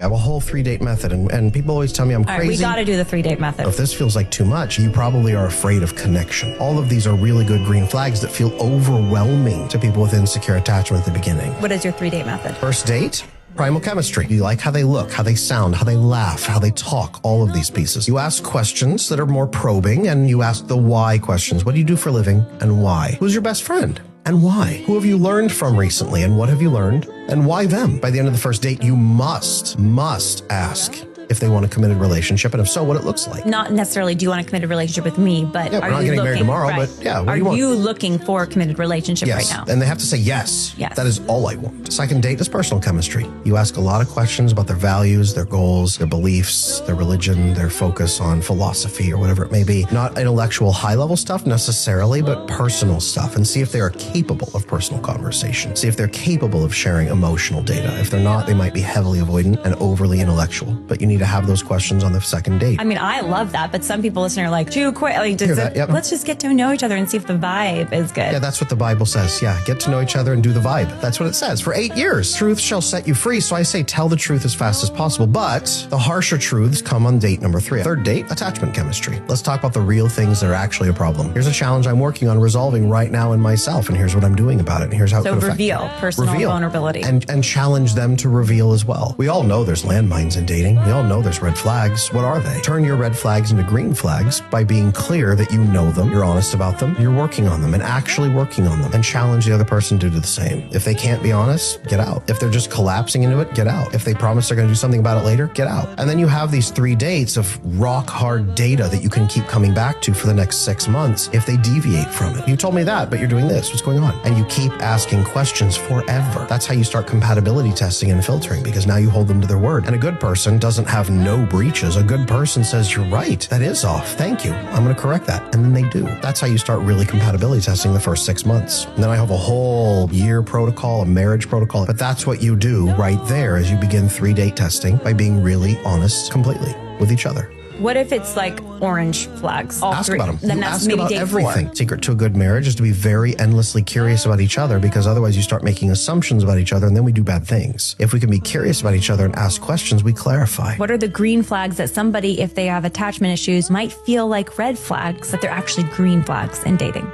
I have a whole 3-date method, and people always tell me I'm crazy. All right, we got to do the 3-date method. If this feels like too much, you probably are afraid of connection. All of these are really good green flags that feel overwhelming to people with insecure attachment at the beginning. What is your 3-date method? First date, primal chemistry. You like how they look, how they sound, how they laugh, how they talk, all of these pieces. You ask questions that are more probing, and you ask the why questions. What do you do for a living, and why? Who's your best friend? And why? Who have you learned from recently, and what have you learned, and why them? By the end of the first date, you must ask if they want a committed relationship, and if so, what it looks like. Not necessarily do you want a committed relationship with me, but we're not getting married tomorrow, right. but yeah, what are do you want? you looking for a committed relationship right now? And they have to say yes. Yes. That is all I want. Second date is personal chemistry. You ask a lot of questions about their values, their goals, their beliefs, their religion, their focus on philosophy or whatever it may be. Not intellectual high-level stuff necessarily, but personal stuff, and see if they are capable of personal conversation. See if they're capable of sharing emotional data. If they're not, they might be heavily avoidant and overly intellectual. But you need to have those questions on the second date. I mean, I love that, but some people listening are like, too quick. Like, let's just get to know each other and see if the vibe is good. Yeah, that's what the Bible says. Yeah, get to know each other and do the vibe. That's what it says. For 8 years, truth shall set you free. So I say tell the truth as fast as possible. But the harsher truths come on date number 3. Third date, attachment chemistry. Let's talk about the real things that are actually a problem. Here's a challenge I'm working on resolving right now in myself, and here's what I'm doing about it, and here's how it could affect reveal personal vulnerability. And challenge them to reveal as well. We all know there's landmines in dating. We all know there's red flags. What are they? Turn your red flags into green flags by being clear that you know them, you're honest about them, you're working on them, and actually working on them, and challenge the other person to do the same. If they can't be honest, get out. If they're just collapsing into it, get out. If they promise they're going to do something about it later, get out. And then you have these 3 dates of rock hard data that you can keep coming back to for the next 6 months if they deviate from it. You told me that, but you're doing this. What's going on? And you keep asking questions forever. That's how you start compatibility testing and filtering, because now you hold them to their word. And a good person doesn't have no breaches. A good person says, you're right, that is off. Thank you. I'm going to correct that. And then they do. That's how you start really compatibility testing the first 6 months. And then I have a whole year protocol, a marriage protocol. But that's what you do right there as you begin 3-date testing by being really honest completely with each other. What if it's like orange flags? All ask 3. about them. Then you that's ask maybe about date everything. 4. Secret to a good marriage is to be very endlessly curious about each other, because otherwise you start making assumptions about each other, and then we do bad things. If we can be curious about each other and ask questions, we clarify. What are the green flags that somebody, if they have attachment issues, might feel like red flags, but they're actually green flags in dating?